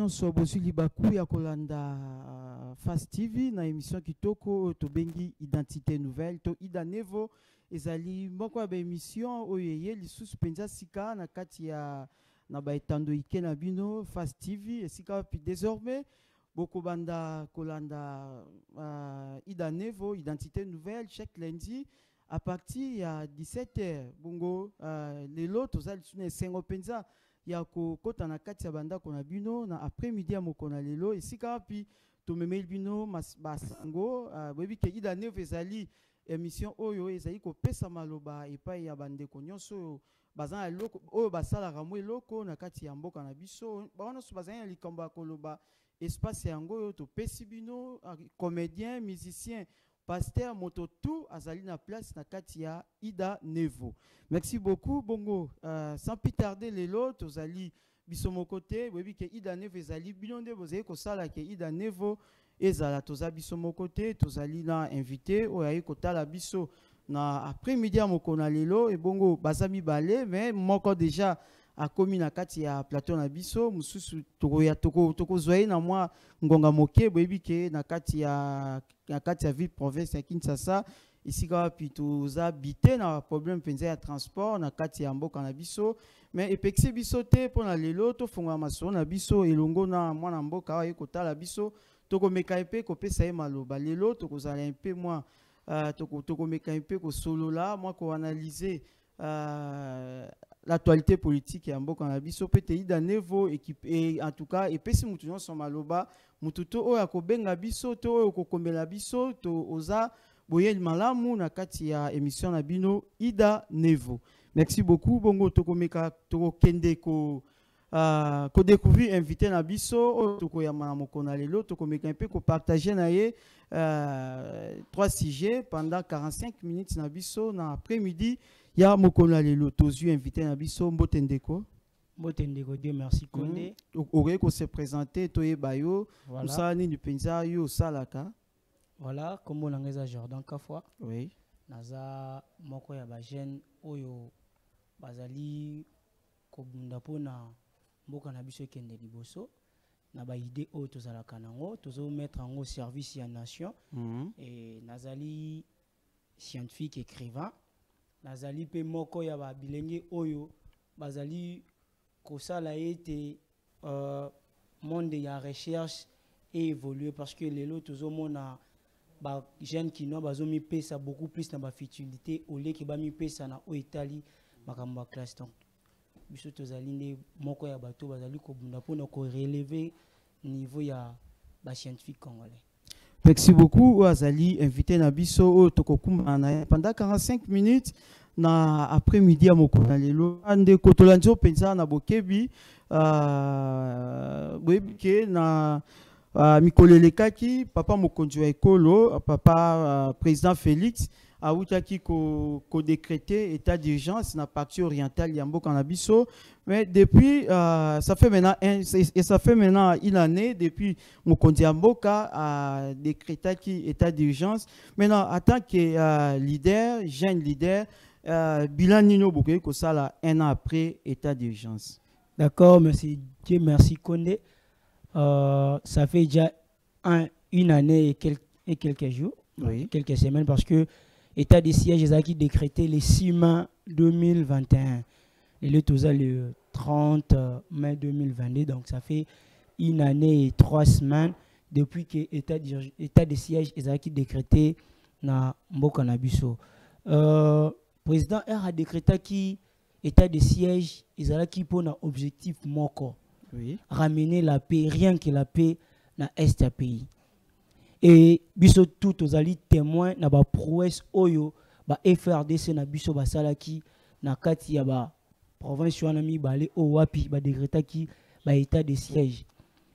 nyonso bozuli baku ya kolanda Fast TV na émission kitoko to bengi identité nouvelle to Ida Nevo ezali moko ya émission oyeye lisusu penza sika na kati ya na baetando ike na bino Fast TV esika puis désormais boko banda kolanda Ida Nevo identité nouvelle chaque lundi à partir ya 17h bongo lelo tozali sune sengo penza ya kota na kati ya banda kona bino na après-midi ya mokona lelo esika pi to memeli bino basango webi ke Ida Nevo ezali émission oyo ezali ko pesa maloba epai ya bandeko nyonso bazana loko oyo basala ramwe loko na kati ya mboka na biso bawana so bazana likambo ya koloba espace yango oyo to pesi bino comédien musicien pasteur moto tout azali na place na kati ya Ida Nevo. Merci beaucoup bongo sans plus tarder lelo tozali biso mokote webi ke Ida Nevo ezali bilonde bozali ko sala ke Ida Nevo ezala toza biso mokote tozali na invité oyo kotala biso na après-midi ya mokona lelo et bongo bazami balé mais moko déjà a komi na kati ya plateau na biso mususu toko zoye na mwa ngonga moke boyebi ke na kati ya ville province ya Kinshasa isika wapi toza bité na problème penza ya transport na kati ya mboka na biso mais epekisi biso te pona lelo to fonga maso na biso elongo na mwana mboka wa ekotala biso toko meka epe ko pesa ye maloba lelo toko zala un peu moi toko meka un peu ko solola moi ko analyser l'actualité politique ya mboka na biso pete Ida Nevo équipe et en tout cas epesi mutu nyonso maloba mutu to oyo akobenga biso to oyo kokombela biso to oza boyeli malamu na kati ya émission na bino Ida Nevo. Merci beaucoup bongo tokomeka tokokende ko découvrir invité na biso toko ya mokona lelo tokomeka un peu ko partager na ye 3 sujets pendant 45 minutes na biso na après-midi ya mokona lelo tozu invité na biso Mbotendeko. Mbotendeko Dieu merci Konde. Aurait ko se présenter toye bayo usala nini penza yo salaka. Voilà comme on ngeza Jordan Kafwa. Oui. Naza moko ya ba jeune oyo bazali ko bunda pona mboka na biso kende liboso na ba idée oyo tozalaka nango tozo mettre en au service ya nation et nazali scientifique écrivain nazali pe moko ya ba bilenge oyo bazali kosala ete monde ya recherche et évoluer parce que lelo tozo mona ba jeune qui no bazo mi pesa beaucoup plus na ba futilité au lieu que ba mi pesa na o Italie makamba classe donc biso tozali nde moko ya bato bazali ko bunda pona ko relever niveau ya ba scientifique congolais. Merci beaucoup Azali invité na biso tokokuma na pendant 45 minutes na après-midi ya mokona lelo ande kotolanzo penza na bokebi webike na mikolelekaki papa mokonzi wa ekolo papa président Félix autaki ko décréter état d'urgence na partie orientale ya mboka na biso mais depuis ça fait maintenant une année depuis mokonzi ya mboka a décrété qui état d'urgence maintenant en tant que leader jeune leader bilan nino bokoki kosala un an après état d'urgence. D'accord, merci Dieu merci Konde. Ça fait déjà une année et quelques jours, oui. Quelques semaines parce que état de siège est décrété le 6 mai 2021 et le tout le 30 mai 2022 donc ça fait une année et 3 semaines depuis que état de siège est décrété na mboka na biso. Président a décrété qui état de siège est pour un objectif moko. Oui. Ramener la paix, rien que la paix dans l'Est pays. Et biso tout aux alliés témoins na ba prouesse oyo ba FRDC na biso ba salaki na kati ya ba province wana mi balé o wapi ba décréta ki ba état de siège.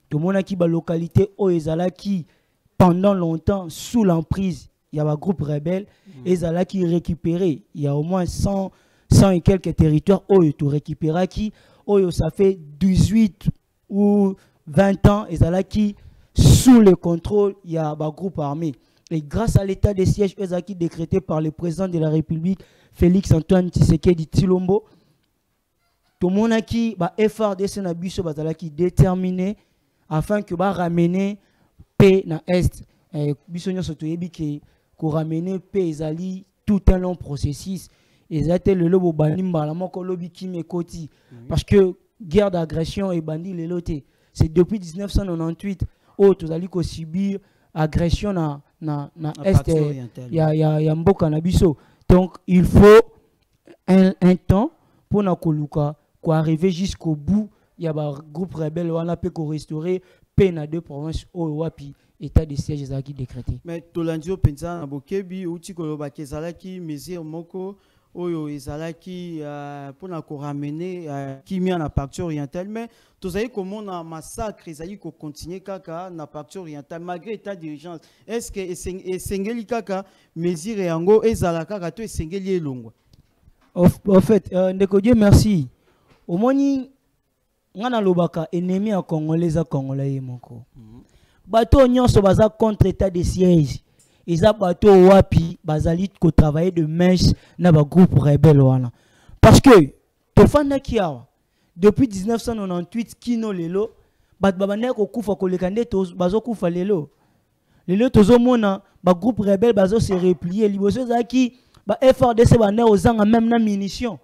To mona ki ba localité o ezalaki pendant longtemps sous l'emprise il y a un groupe rebelle et ezalaki récupéré il y a au moins 100 et quelques territoires oyo to récupéra qui oyo ça fait 18 ou 20 ans ezalaki sous le contrôle, il y a un groupe armé. Et grâce à l'état de siège décrété par le président de la République, Félix Antoine Tshisekedi Tshilombo, tout le monde qui FRDC na biso bazalaki déterminé afin que ba ramener paix na est. Biso nyonso toyebi ke ko ramener paix ezali tout un long processus. Ezate le lobo banimba la moko lobi kimi ekoti parce que guerre d'agression et bandi le loté. C'est depuis 1998 où tozali ko subir agression na est ya mboka na biso. Donc il faut un temps pour na koluka ko arriver jusqu'au bout. Il y a un groupe rebelle wana pe ko restaurer paix na deux provinces au wapi état de siège ezaki décrété. Mais tolandio penza na bokebi uti koloba kezalaki mesure moko oyo ezalaki pona ko ramener kimia na partie orientale, mais tozali komona massacre ezali ko continuer kaka na partie orientale malgré état d'urgence. Est-ce que esengeli kaka mesure yango ezala kaka to esengeli elongwa? En fait, ndeko Dieu merci. Omoni ngana lobaka ennemi ya congolais a congolais moko. Bato nyonso baza contre état de siège. Ils bato wapi bazali ko travailler de mèche na ba groupe rebelle wana. Parce que tofanda kiawa depuis 1998 kino lelo bat babane ko kufa ko lekande to bazo kufa lelo. Lelo tozo mona ba groupe rebelle bazo se replier liboso zaki ba FRDC bane ozanga même na munitions.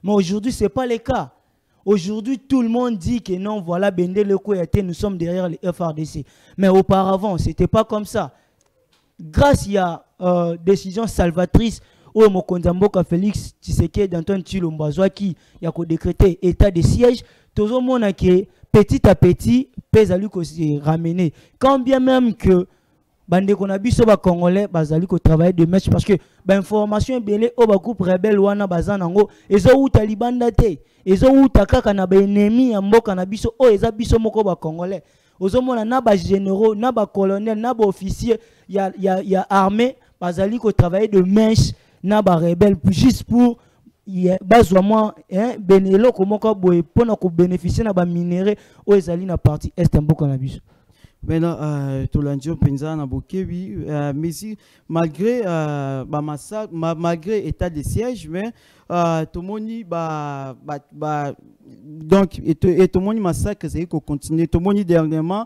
Mais aujourd'hui c'est pas le cas. Aujourd'hui, tout le monde dit que non, voilà, Bende le Koyate, nous sommes derrière les FRDC. Mais auparavant, ce n'était pas comme ça. Grâce à décision salvatrice, où Mokondamboka Félix Tshisekedi d'Antoine Tshilombo qui a décrété état de siège, tout le monde a que petit à petit, Pézali s'est ramené. Quand bien même que Bande Konabiso ba Congolais, Bazali ko travailler de match parce que l'information est belée au groupe rebelle wana bazanango, ezo ou Taliban date. Ezo ou takaka na ba ennemi ya mboka na biso o eza biso moko ba Congolais. Ozomona na ba généraux, na ba colonel, na ba officier ya armée bazali ko travailler de mèche na ba rebelle juste pour bazwa moi benelo komoko boye pona ko bénéficier na ba minéraux o ezali na partie est mboka na biso. Maintenant, Tolandio Penza na bokebi, mais malgré massacre, malgré état de siège, mais tomoni donc et tomoni massacre c'est qu'on continue. Tomoni dernièrement,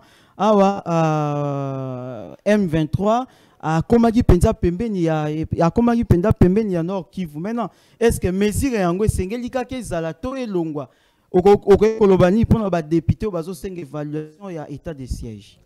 M23 a Komagi Penza Pembeni ya Komagi Penza Pembeni ya Nord Kivu. Maintenant, est-ce que mesure yango sengeli kake zalato e longwa? Oko kolobani pour na député bazo seng évaluation ya état de siège.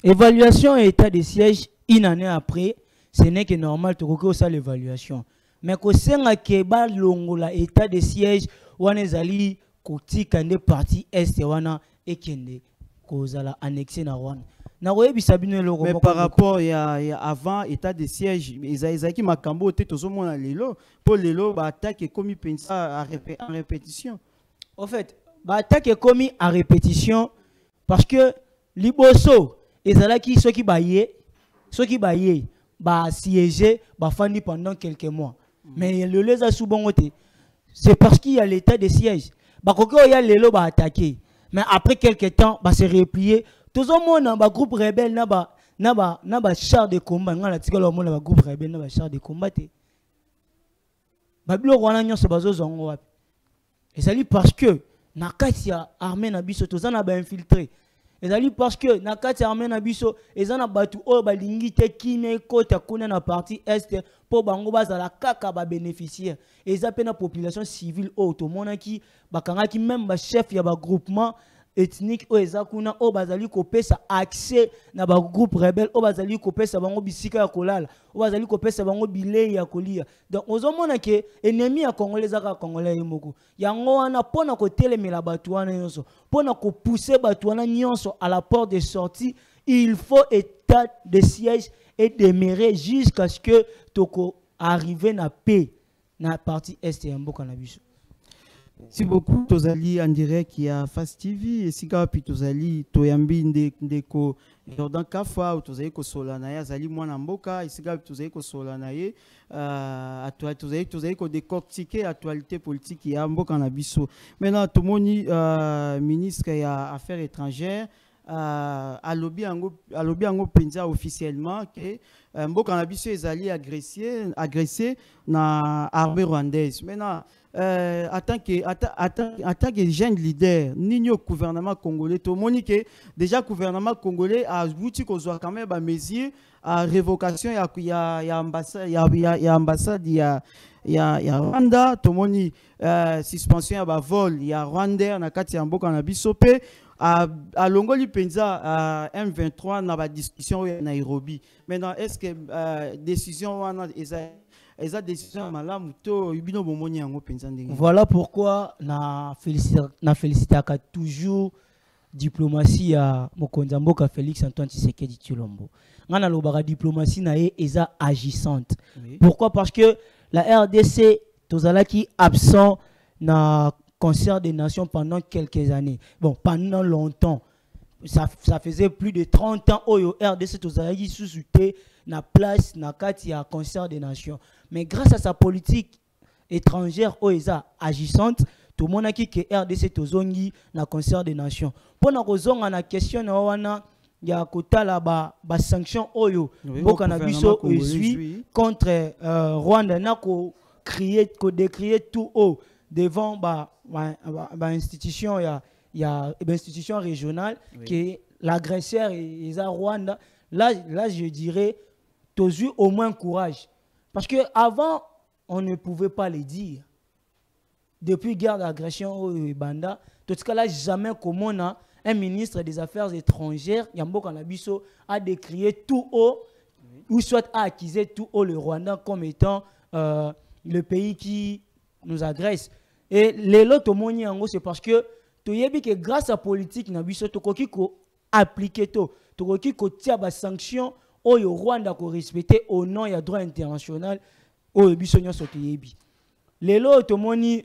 Évaluation et état de siège une année après, ce n'est que normal de recourir à l'évaluation. Mais que senga keba longola état de siège wana ezali kotika nde parti est wana ekende kozala annexé na wana. Na koyebisa bino eloko. Mais par rapport ya avant état de siège, ezaki makambo te tozomona lelo pour lelo ba attaque commis pensa en répétition. En fait, ba attaque commis en répétition parce que liboso ezalaki soki baye ba siéger ba fandi pendant quelques mois. Mais le les a soubongoté. C'est parce qu'il y a l'état de siège. Ba koko ya lelo ba attaquer. Mais après quelques temps ba se replier. Tout le monde ba groupe rebelle na ba char de combat ngala tikolo monde ba groupe rebelle na ba char de combat te. Ba bilo wana nyonso bazo zongo wapi. Et ça dit parce que na kati ya armée na biso tozana ba infiltré. Et ça dit parce que na kati ya armée na biso ezana batu o ba lingite kime kota kuna na partie est pour bango bazala kaka ba bénéficiaire. Et ça pe na population civile o to mona ki bakanga ki même ba chef ya ba groupement ethnique o ezakuna o bazali kopesa accès na ba groupe rebelle o bazali kopesa bango bisika ya kolala o bazali kopesa bango bilei ya kolia. Donc ozomona ke ennemi ya congolais zaka congolais yemoko yango wana pona ko telemela batu wana nyonso pona ko pousser batu wana nyonso à la porte de sortie. Il faut état de siège et demeurer jusqu'à ce que toko arrive na paix na partie est ya mboka na biso. Merci beaucoup. Tozali en direct qui a Fast TV et si puis tozali toyambi ndeko Jordan Kafa ou tozali ko solana ya zali mwana mboka ici tozali ko solana ye tozali ko décortiquer actualité politique ya mboka na biso. Maintenant tomoni ministre ya affaires étrangères alobi yango penza officiellement que mboka na biso ezali agressé na armée rwandaise. Maintenant en tant que jeune leader, ni au gouvernement congolais, tout le monde que déjà le gouvernement congolais a voulu qu'on quand même mesure à révocation, il y a ambassade, il y a Rwanda, tout le monde suspension, il y a vol, il y a Rwanda, na kati ya mboka na bisope. À Longoli Penza, à M23, na ba discussion à Nairobi. Maintenant, est-ce que décision eza décision malamu to ibino bomoni yango penza ndenge? Voilà pourquoi na félicité toujours diplomatie ya mokonzi mboka Félix Antoine Tshisekedi Tshilombo. Ngana lobaka diplomatie na ye eza agissante. Oui. Pourquoi? Parce que la RDC tozalaki absent na concert des nations pendant quelques années. Bon, pendant longtemps. Ça faisait plus de 30 ans au RDC tozalaki sous-souté na place na kati ya concert des nations. Mais grâce à sa politique étrangère OESA agissante, tout le monde a dit que RDC tozongi na concert des nations. Pour na kozonga na question na wana ya kotala ba sanction oyo boka na biso suit contre Rwanda na ko décrier tout haut devant ba institution institution régionale que l'agresseur est à Rwanda. Là je dirais tu as au moins courage. Parce qu'avant, on ne pouvait pas le dire. Depuis la guerre d'agression au Banda, tout ce cas-là, jamais comme on a un ministre des Affaires étrangères, Yambo Kanabiso, a décrié tout haut, ou soit a accusé tout haut le Rwanda comme étant le pays qui nous agresse. Et les lots moni en gros, c'est parce que tu as vu que grâce à la politique, Nabiso, tu as appliqué tout. Tu as des sanctions. Au Rwanda ko respecter au nom ya droit international au bisonyo soteyebi lelo tomoni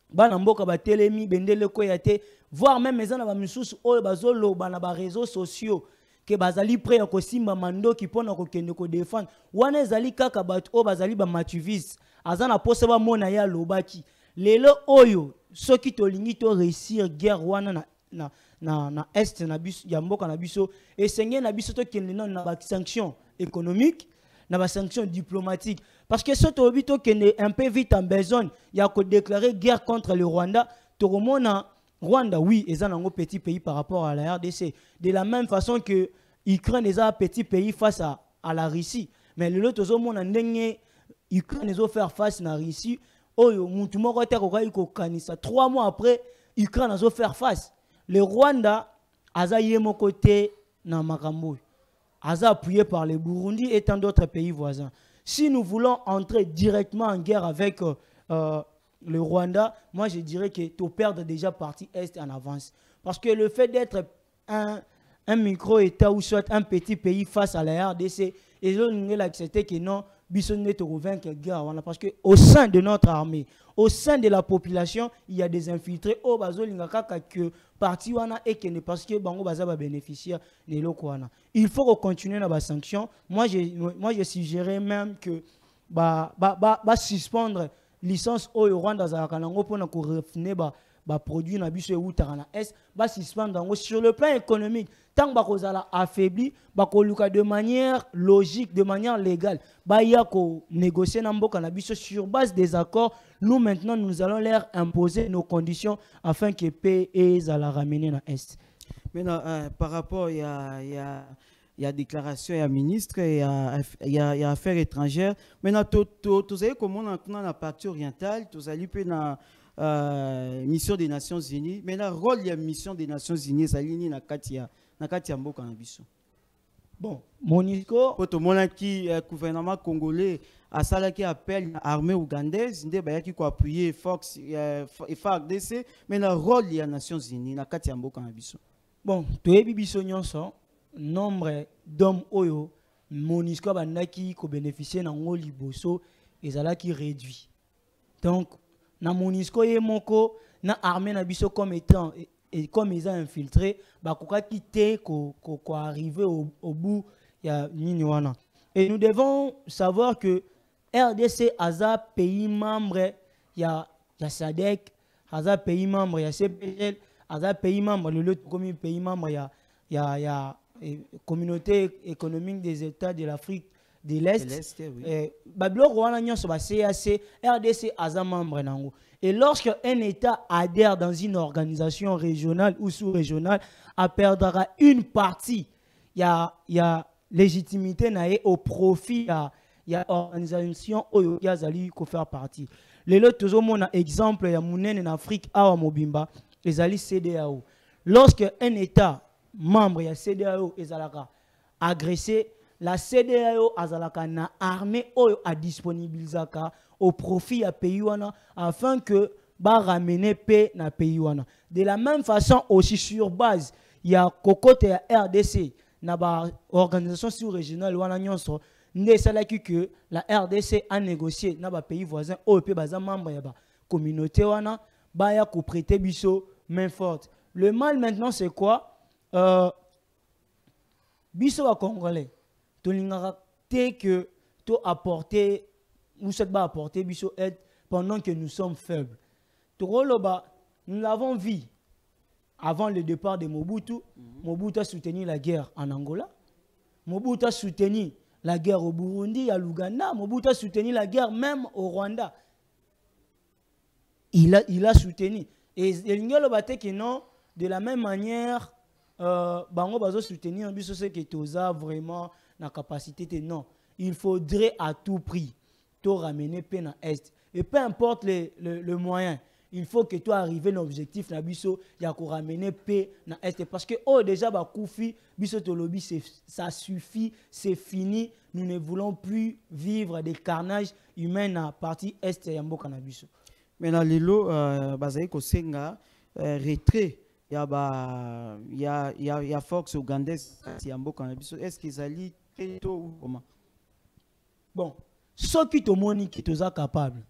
bana mboka ba telemi bendele ko yate voire même ezana ba misusu o bazolo bana ba réseaux sociaux que bazali prêt ko simba mando ki pona ko kende ko défendre wana ezali kaka bat o bazali ba matuvis azana posa ba mona ya lobaki lelo oyo soki tolingi to réussir guerre wana na est na biso ya mboka na biso et sengé na biso to kende na ba sanction économique na ba sanction diplomatique parce que soto obito kende un peu vite en besoin ya ko déclarer guerre contre le Rwanda to remona Rwanda oui eza nango petit pays par rapport à la RDC de la même façon que Ukraine est un petit pays face à la Russie mais le lot tozo mona ndenge Ukraine ezo faire face na Russie oyo mutu moko te ko ko kanisa 3 mois après Ukraine ezo faire face. Le Rwanda a mon côté dans Makambo, a appuyé par le Burundi et tant d'autres pays voisins. Si nous voulons entrer directement en guerre avec le Rwanda, moi je dirais que tu perds déjà partie Est en avance. Parce que le fait d'être un micro-État ou soit un petit pays face à la RDC, et je accepter que non, parce qu'au sein de notre armée, au sein de la population, il y a des infiltrés. Parce que Bango Baza va bénéficier de l'Okwana. Il faut continuer dans la sanction. Moi, je suggérerais même que suspendre licence au Rwanda pour revenir produit na biso na est suspendre sur le plan économique tant que la affaibli de manière logique de manière légale négocier na mboka na biso sur base des accords. Nous maintenant nous allons leur imposer nos conditions afin que paix et la ramener na est. Maintenant par rapport il y a déclaration, il y a ministre, il y a affaires étrangères. Maintenant tu avez comment on a la partie orientale, tu as na mission des Nations Unies. Mais le rôle de la mission des Nations Unies, c'est na katia mboka na biso. Bon, Monisco, pour tout le monde qui gouvernement congolais a salaki appel à l'armée ougandaise, ndé ba yaki ko appuyer Fox et FARDC, mais le rôle des Nations Unies na katia mboka na biso. Bon, toyebi biso nyonso nombre d'hommes oyo Monisco bandaki ko bénéficier na ngoli boso ezalaki réduit. Donc na Monisco ye moko na armée na biso comme étant et comme ils ont infiltré ba koka quitter ko arriver au bout ya niniwana. Et nous devons savoir que RDC a pays membre ya SADC, a pays membre ya CPGL, a pays membre le comme pays membre ya communauté économique des États de l'Afrique de l'Est. Babylone wana nyonso ba CAC, RDC aza membre nango. Et lorsque un État adhère dans une organisation régionale ou sous-régionale, a perdra une partie. Il y a légitimité nae au profit il y a organisation oyo yazali ko faire partie. Les autres toujours mon exemple ya munene en Afrique awa mobimba ezali CEDEAO. Lorsque un État membre ya CEDEAO ezalaka agressé, la CEDEAO azalaka na armée oyo a disponibilisaka au profit ya pays wana afin que ba ramener paix na pays wana. De la même façon aussi sur base il y a kokote ya RDC na ba organisation sous-régionale wana nyonso ne salaki que la RDC a négocié na ba pays voisins oyo pe baza membre ya ba communauté wana ba ya ko prêter biso main forte. Le mal maintenant c'est quoi? Biso wa Congolais to lingaka te que to apporter ou cette ba apporter biso aide pendant que nous sommes faibles. Toroloba, nous l'avons vu avant le départ de Mobutu. Mobutu a soutenu la guerre en Angola. Mobutu a soutenu la guerre au Burundi, à l'Ouganda. Mobutu a soutenu la guerre même au Rwanda. Il a soutenu. Et l'Ingolo bate que non, de la même manière, bango bazo soutenir biso ce que toza vraiment la capacité de non. Il faudrait à tout prix te ramener paix dans l'Est. Et peu importe le moyen, il faut que tu arrives à l'objectif na biso ya ko ramener paix dans l'Est. Parce que oh déjà ba koufi biso to lobby ça suffit, c'est fini. Nous ne voulons plus vivre des carnages humains na partie Est ya mboka na biso. Maintenant lelo bazali ko senga retrait ya force ougandaise ya mboka na biso. Est-ce qu'ils allaient tôt ou comment? Bon, ceux qui te montrent que tu es capable,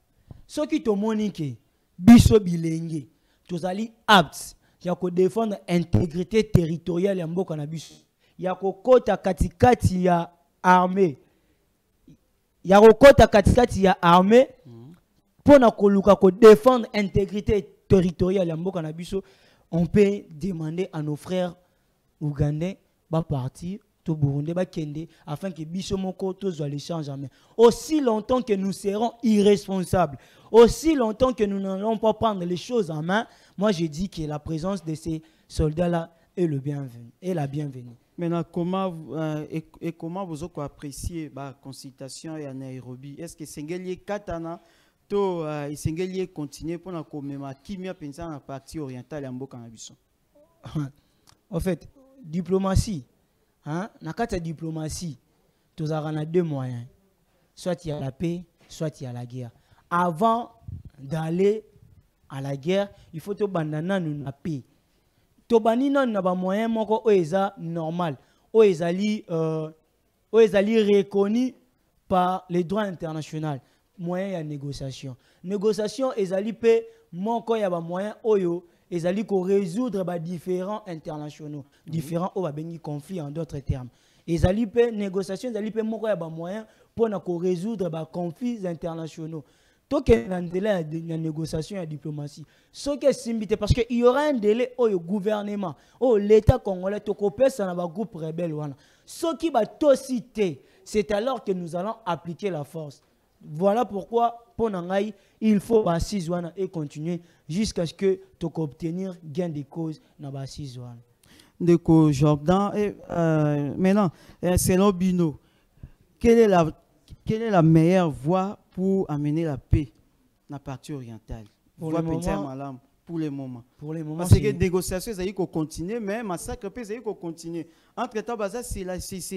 ceux qui te montrent que biso bilenge, tu es apte, il y a que défendre l'intégrité territoriale ya mboka na biso. Il y a que kota katikati ya armée. Il y a que kota katikati ya armée pour na koluka ko défendre l'intégrité territoriale ya mboka na biso. On peut demander à nos frères ougandais de partir au Burundi, afin que biso moko tozo l'échange en main. Aussi longtemps que nous serons irresponsables, aussi longtemps que nous n'allons pas prendre les choses en main, moi je dis que la présence de ces soldats-là est le bienvenu, est la bienvenue. Maintenant, comment vous appréciez la consultation à Nairobi? Est-ce que Sengeli Katana to Sengeli continue pour la commémorer Kimia pensant à la partie orientale en Mboka na biso? En fait, diplomatie. Hein? Dans la diplomatie, tu as deux moyens. Soit il y a la paix, soit il y a la guerre. Avant d'aller à la guerre, il faut que tu la paix. Tu as un moyen normal. Ils allaient reconnus par les droits internationaux. Moyen de négociation. Négociation, ils allaient payer un moyen oyo. Ils allaient résoudre les différents internationaux, différents conflits en d'autres termes. Ils allaient payer négociation, ils allaient payer un moyen pour résoudre les conflits internationaux. Tout que un délai de négociation et de diplomatie. Ce qui est simple, parce qu'il y aura un délai au gouvernement, au l'État congolais, tout coupé ça dans un groupe rebelle. Ce qui va tout citer, c'est alors que nous allons appliquer la force. Voilà pourquoi, pour Nangaï, il faut assise et continuer jusqu'à ce que tu obtenir gain de cause dans la assise. Ndeko Jordan, maintenant, selon Bino, quelle est la meilleure voie pour amener la paix dans la partie orientale? Pour le moment. Parce que les négociations, ils vont continuer, mais le massacre, ils vont continuer. Entre-temps, c'est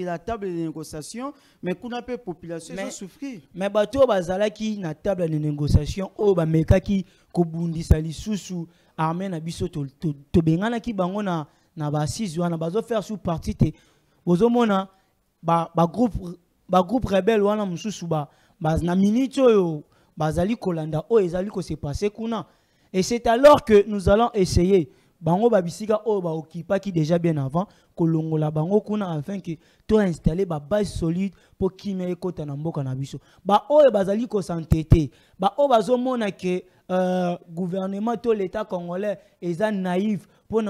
la table de négociation, mais qu'on a la population, ils vont souffrir. Mais bateau bazala qui na table de négociation, oh ba meka qui kobundi sali susu armée na biso to bengana ki bango na ba six wana bazo faire sous partie te bozo mona ba groupe rebelle wana mususu ba na minute yo bazali kolanda o ezali ko se passer kuna. Et c'est alors que nous allons essayer bango babisika o ba okipa qui déjà bien avant kolongola bango kuna afin que to installer ba base solide pour kimé kota na mboka na biso ba o bazali ko s'entêter ba o bazomona que gouvernement to l'état congolais est naïf pour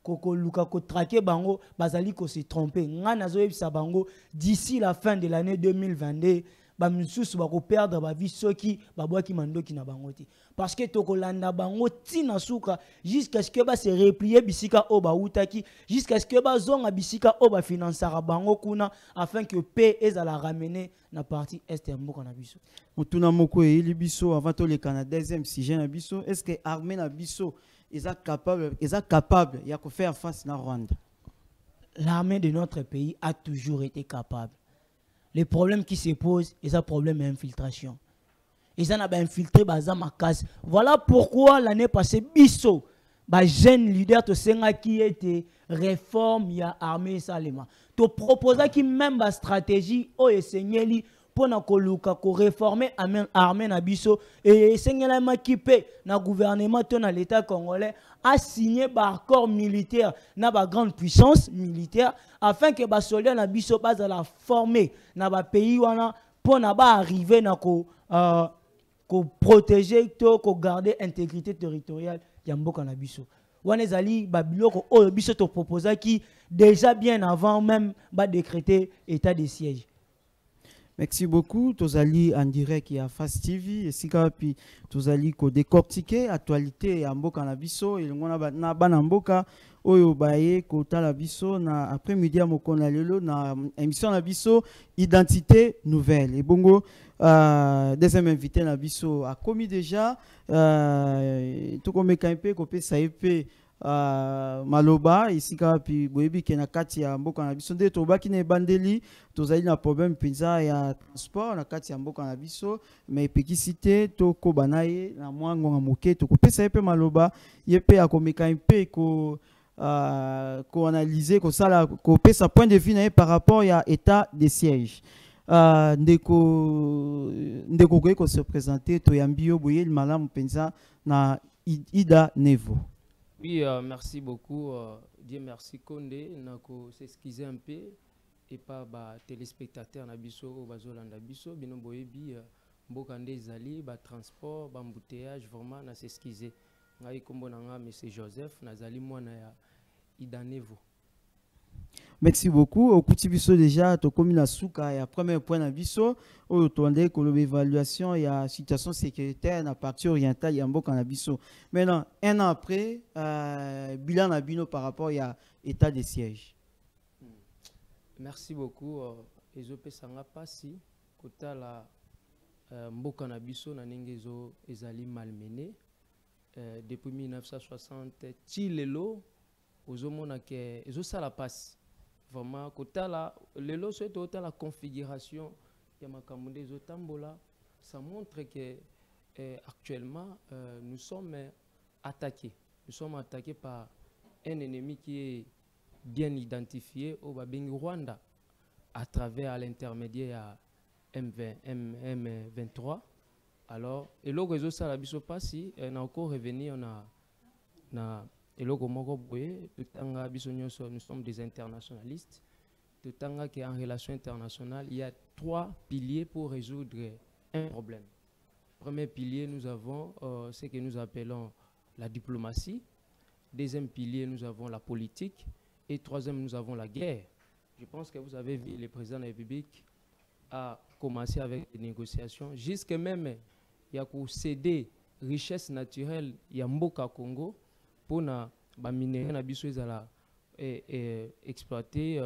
luka ko traquer bango bazali ko se tromper nga nazo yebisa bango d'ici la fin de l'année 2022 ba misusu ba ko perdre ba vie soki ba boaki mandoki na bango ti parce que to ko landa bango tina suka jusqu'à ce que ba se replier bisika o ba utaki jusqu'à ce que ba zonga bisika o ba finançara bango kuna afin que paix ezala ramener na partie est ya mboka na biso mutuna moko eli biso avant to le Canada deuxième sujet na biso est-ce que armée na biso est capable ya ko faire face na Rwanda? L'armée de notre pays a toujours été capable. Les problèmes qui se posent, c'est un problème d'infiltration. Ils ont infiltré ma casse. Voilà pourquoi l'année passée, Bisso, jeune leader de Senga qui était réforme, il y a armée Salema. Tu proposes qui même la stratégie, oh et Seigneli, pour nous réformer l'armée na Bisso et Seigneli qui paie na gouvernement na l'État congolais a signé un accord militaire na ba grande puissance militaire afin que les soldats na Bisso base la former na ba pays wana pour na ba arriver na ko protéger to ko garder intégrité territoriale ya mboka na Bisso. Wana ezali ba biloko o Bisso to proposa qui déjà bien avant même ba décréter état de siège. Merci beaucoup. Tozali en direct à Fast TV. Et si puis tozali ko décortiquer actualité à Mboka na biso et na bana mboka oyo baye ko tala biso na après-midi à mokona lelo na émission na biso identité nouvelle. Et bongo deuxième invité na biso a commis déjà to komeka mpe ko pesa epé maloba ici puis boyebi ke na kati ya mboka na biso nde tobaki na ebandeli tozali na problème penza ya transport na kati ya mboka na biso mais epekisite tokoba na ye na mwa ngonga moke tokopesa ye mpe maloba ye mpe akomeka mpe ko analyser kosala kopesa point de vue na ye par rapport ya état de siège ndeko koki ko se présenter toyambi yo boye malamu penza na Ida Nevo. Oui, merci beaucoup. Dieu merci Condé. Nako s'excuser un peu et pas ba téléspectateurs na biso ou bazolanda biso bino boyebi mbokande zali ba transport ba embouteillage vraiment na s'excuser. Ngai kombo nanga monsieur Joseph nazali mwana ya Idanevo. Merci beaucoup. Au petit biso déjà, to komi na suka ya premier point na biso, o tondé ko l'évaluation ya situation sécuritaire na partie orientale ya mboka na biso. Maintenant, un an après, bilan na bino par rapport ya état de siège. Merci beaucoup. Ezope sanga pasi kota la mboka na biso na nengezo ezali malmené depuis 1960 tilelo ozomona ke ezosala pasi. Vraiment, le c'est la configuration de Makamundé Zotambola, ça montre que actuellement nous sommes attaqués. Nous sommes attaqués par un ennemi qui est bien identifié au Babing Rwanda à travers l'intermédiaire M23. Alors, et le réseau Salabiso Passi, on a encore revenu, on a et là, nous sommes des internationalistes. En relation internationale, il y a 3 piliers pour résoudre un problème. Premier pilier, nous avons ce que nous appelons la diplomatie. Deuxième pilier, nous avons la politique. Et troisième, nous avons la guerre. Je pense que vous avez vu le président de la République a commencé avec des négociations. Jusque même, il y a pour céder richesse naturelle, il y a Mboka Congo. Pour na ba minéraux na biso ezala exploiter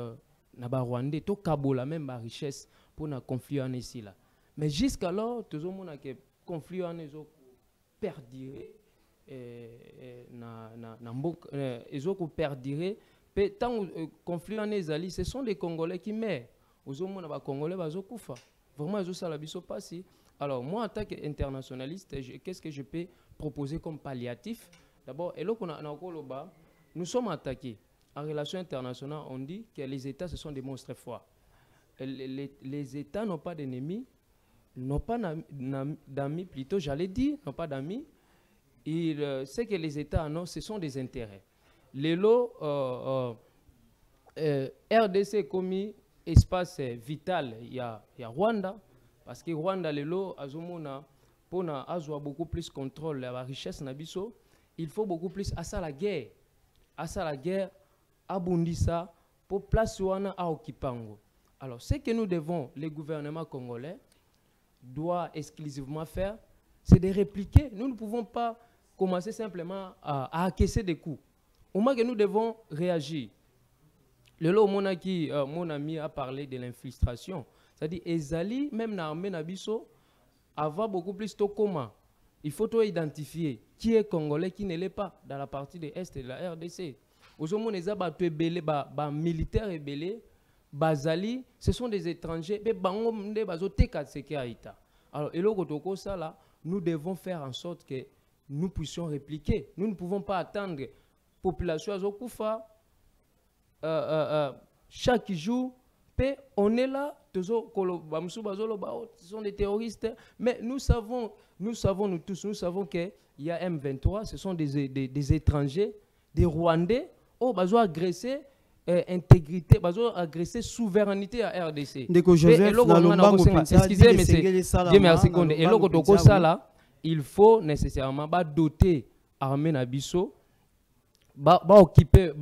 na ba Rwandais to kabola même ba richesse pour na conflit en ici là mais jusqu'alors tout le monde a que conflit en ezo perdurer na mboka ezo ko perdurer pe tant conflit en ezali ce sont des Congolais qui meurent ozomona ba Congolais bazo kufa vraiment ezo sala biso passi. Alors moi en tant qu'internationaliste qu'est-ce que je peux proposer comme palliatif? D'abord, nous sommes attaqués. En relation internationale, on dit que les États, ce sont des monstres forts. Les États n'ont pas d'ennemis, n'ont pas d'amis, plutôt, j'allais dire, n'ont pas d'amis. Ce que les États ont, ce sont des intérêts. Les lots RDC commis espace vital, il y a Rwanda, parce que Rwanda, les lots, pour avoir beaucoup plus de contrôle de la richesse, il faut beaucoup plus à ça la guerre. à ça la guerre, à Bundisa, pour place wana à Okipango. Alors, ce que nous devons, les gouvernements congolais, doit exclusivement faire, c'est de répliquer. Nous ne pouvons pas commencer simplement à acquiescer des coups. Au moins que nous devons réagir. Le lot, mon ami a parlé de l'infiltration. C'est-à-dire, Ezali, même dans l'armée Nabiso, avoir beaucoup plus de comment. Il faut identifier qui est congolais, qui ne l'est pas dans la partie de l'Est de la RDC. Aujourd'hui, les militaires ébélés, Bazali, ce sont des étrangers, mais alors, et là, nous devons faire en sorte que nous puissions répliquer. Nous ne pouvons pas attendre la population à Zokoufa chaque jour. On est là, ce sont des terroristes, mais nous tous, nous savons qu'il y a M23, ce sont des étrangers, des Rwandais, qui ont agressé intégrité, agresser souveraineté à RDC. Excusez, mais Dieu merci. Et là, il faut nécessairement doter l'armée Nabiso, équiper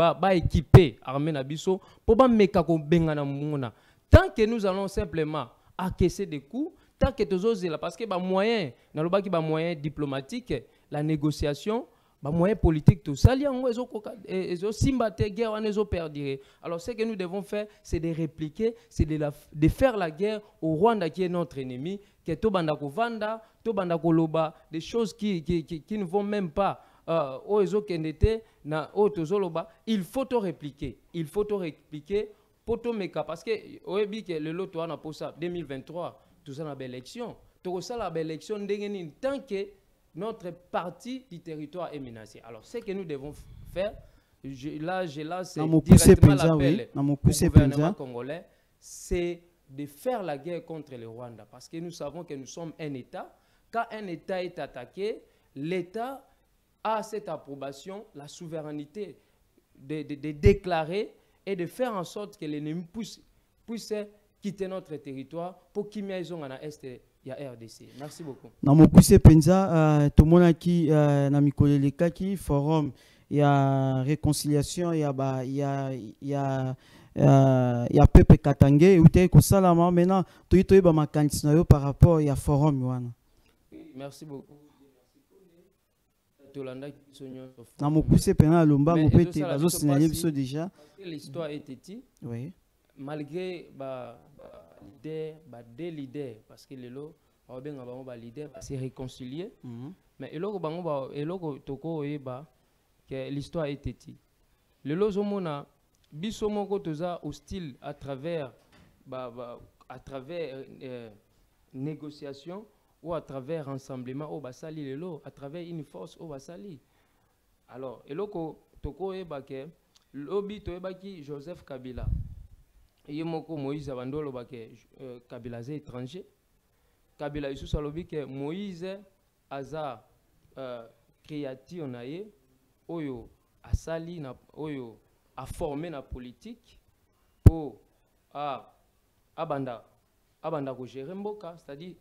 l'armée Nabiso pour tant que nous allons simplement acquiescer des coups, tant que nous osons là, parce que moyen, moyen diplomatique, la négociation, moyen politique, tout ça, alors ce que nous devons faire, c'est de répliquer, c'est de faire la guerre au Rwanda qui est notre ennemi, que des choses qui ne vont même pas. Il faut tout répliquer. Il faut tout répliquer pour tout méca. Parce que le lot 2023, tout ça, une élection. Tout ça, la belle élection, tant que notre partie du territoire est menacée. Alors, ce que nous devons faire, c'est directement l'appel au gouvernement congolais, c'est de faire la guerre contre le Rwanda. Parce que nous savons que nous sommes un État. Quand un État est attaqué, l'État a cette approbation, la souveraineté de déclarer et de faire en sorte que l'ennemi puisse quitter notre territoire pour qu'il y ait un Est. Il y a RDC. Merci beaucoup. Dans mon poussé Penza, tout le monde qui na mikolele kaki forum, il y a réconciliation, il y a peuple katangé, ou t'es que salama maintenant, tu es ba makantina par rapport il y a forum wana. Merci beaucoup. Dans mon poussé Penza lomba mo pete bazo signaler biso déjà. L'histoire est étie. Oui. Malgré des leaders, parce que les lots, leader c'est réconcilié, mais que l'histoire est étie. Le lot zomona bisomoko toza hostile à travers négociation ou à travers rassemblement au basali le lot, à travers une force au basali. Alors eloko toko eba ke lobby to eba ki Joseph Kabila. Et moko Moïse Abandolo bake Kabila est étranger. Kabila isusa lobi ke Moïse aza créatif naye oyo asali na oyo a formé na politique pour abanda ko gérer mboka, c'est-à-dire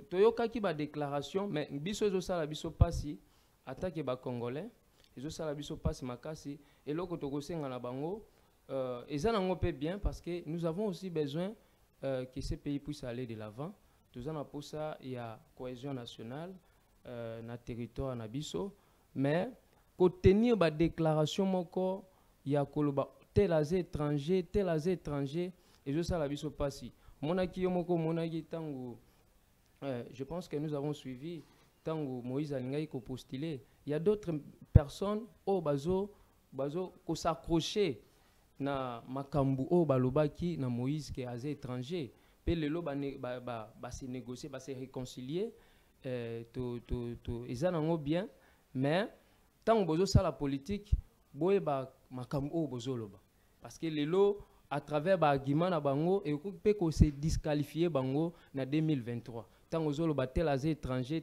toyoka ki ba déclaration mais biso zo sala biso pasi attaque ba congolais zo sala biso pasi makasi et loko to kosenga na bango. Et ça n'en peut bien parce que nous avons aussi besoin que ces pays puissent aller de l'avant. Tout ça, pour ça, il y a cohésion nationale dans le territoire nabiso. Mais pour tenir la déclaration, il y a tel étranger, et je sais la biso passi. Je pense que nous avons suivi tant que Moïse Alingaï ko postulé. Il y a d'autres personnes au bazo ko s'accrocher na makambu o balobaki na Moïse qui est étranger pe lelo ba se négocier ba se réconcilier ils en bien mais tant bozo ça la politique boye ba makambu o bozoloba parce que lelo à travers ba argument na bango et pe ko se disqualifier bango na 2023 tant bozoloba tel étranger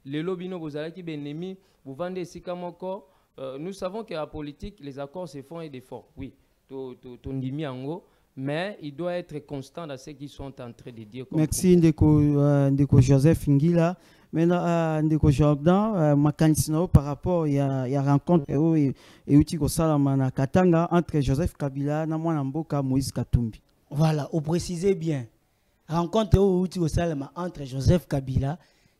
lelo bino bozalaki benemi vous vendez sika moko. Nous savons que la politique, les accords se font et des forts. Oui, mais il doit être constant dans ce qu'ils sont en train de dire. Merci Ndeko Joseph Ngila. Maintenant, ndeko Jordan, makanisi na par rapport ya rencontre et uti ko sala na Katanga entre Joseph Kabila na mwana mboka Moïse Katumbi. Voilà, vous précisez bien. Rencontre uti ko sala entre Joseph Kabila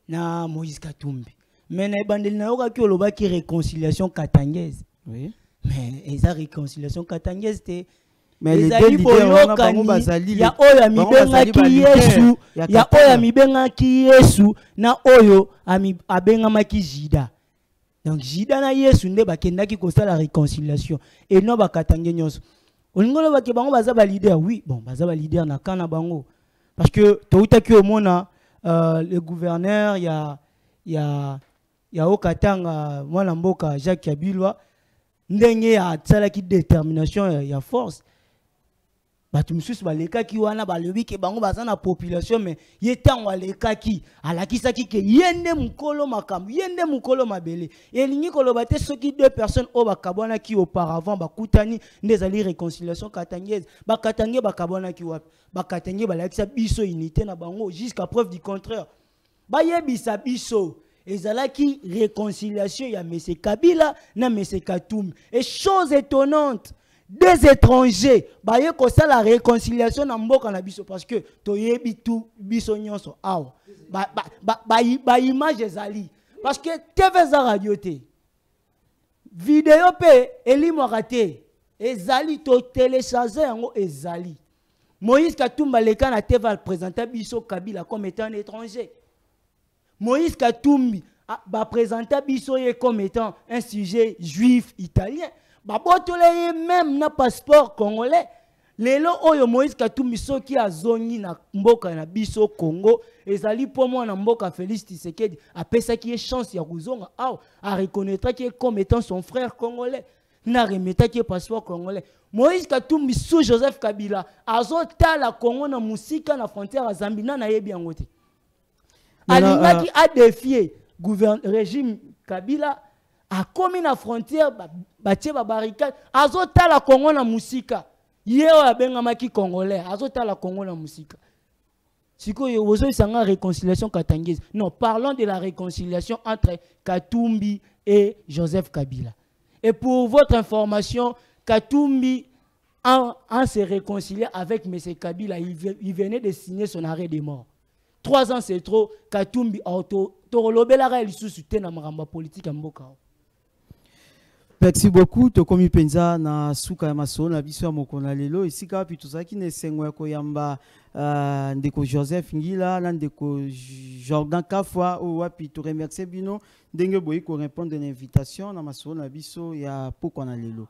na Moïse Katumbi. Mais na bandeli na yoka ki oloba ki réconciliation katangaise. Oui. Mais esa réconciliation katangaise te mais les deux leaders wana bango bazali ya oyo mibenga ki Yesu ya oyo mibenga ki Yesu na oyo abenga maki Jida. Donc Jida na Yesu nde bakendaki kosala la réconciliation et non bakatange nyonso. Olingolo ba ke bango baza ba leader, oui, bon baza ba leader na kana bango parce que toutaki omona le gouverneur ya Okatanga mwana mboka Jacques Kabilwa ndenge ya tsalaki détermination ya force. Batu misusu balekaki wana balobi ke bango baza na population mais yetango alekaki alakisaki ke yende mukolo makambo yende mukolo mabele elingi koloba te soki deux personnes o bakabwana ki auparavant bakutani ndezali réconciliation katangaise bakatange bakabwana ki wapi bakatange balakisa biso unité na bango jusqu'à preuve du contraire bayebisa biso ezalaki réconciliation ya M. Kabila na M. Katumbi et chose étonnante des étrangers baye ko ça la réconciliation na mboka na biso parce que toyebi tout biso nyonso awa ba image ezali parce que TV za radio te vidéo pe elimwaka te ezali to télécharger yango ezali Moïse Katumbi leka na TV al présenter biso Kabila comme étant un étranger. Moïse Katumbi ba présenter biso comme étant un sujet juif italien. Babotole même na passeport congolais. Lelo oyo Moïse Katumbi soki azongi na mboka na biso Congo ezali po mwana mboka Félix Tshisekedi apesa ki chance ya kuzonga aw a reconnaître qui comme étant son frère congolais na remeta ki passeport congolais. Moïse Katumbi sous Joseph Kabila azota la Congo na musika na frontière à Zambie na yebi yango te. Alingaki a défier régime Kabila a commis la frontière batie ba barricade azota la Congo na musika yeo abengamaki congolais azota la Congo na musika siko yo ozo sanga réconciliation katangaise. Non, parlons de la réconciliation entre Katumbi et Joseph Kabila. Et pour votre information, Katumbi en se réconcilier avec M. Kabila, il venait de signer son arrêt de mort. 3 ans c'est trop. Katumbi torolobelara elisusu na maramba politique mboka. Merci beaucoup. Tokomi penza na suka ya maso na biso ya mokona lelo isika pi tozaki ne sengo ya koyamba ndeko Joseph Ngila na ndeko Jordan Kafwa o wapi to remercier bino ndenge boyi ko répondre à l'invitation na maso na biso ya pokona lelo.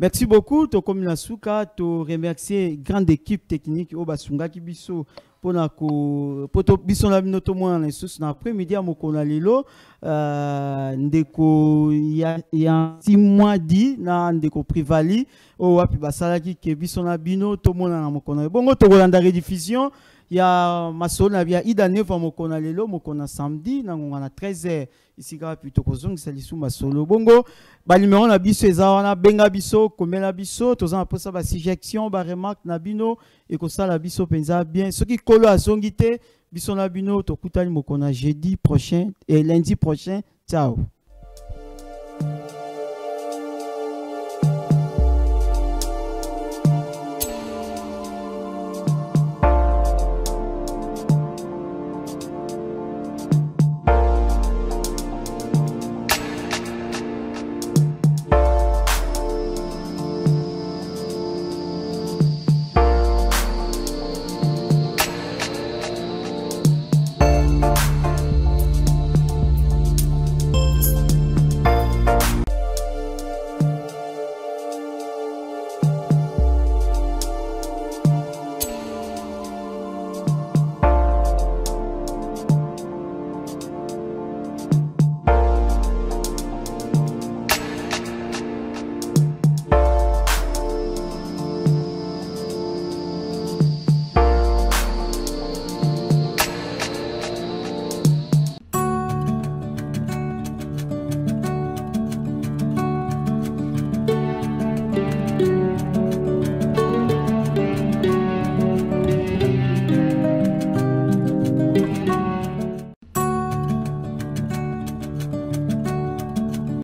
Merci beaucoup. Tokomi na suka to remercier grande équipe technique o basunga ki biso pona ko poto biso na bino to mwana na susu na après-midi à mokona lelo ndeko ya 6 mois di na ndeko Privali o wapi basalaki ke biso na bino to mwana na mokona bongo to kolanda rediffusion ya masona bia ida neva mokona lelo mokona samedi na ngonga na 13h ici ka plutôt kozongisa lisuma solo bongo ba numéro na biso eza na benga biso komela biso tozana posa ba suggestion ba remarque na bino et ko sala biso penza bien ce qui kolo azongite biso na bino to kutali mokona jeudi prochain et lundi prochain. Ciao.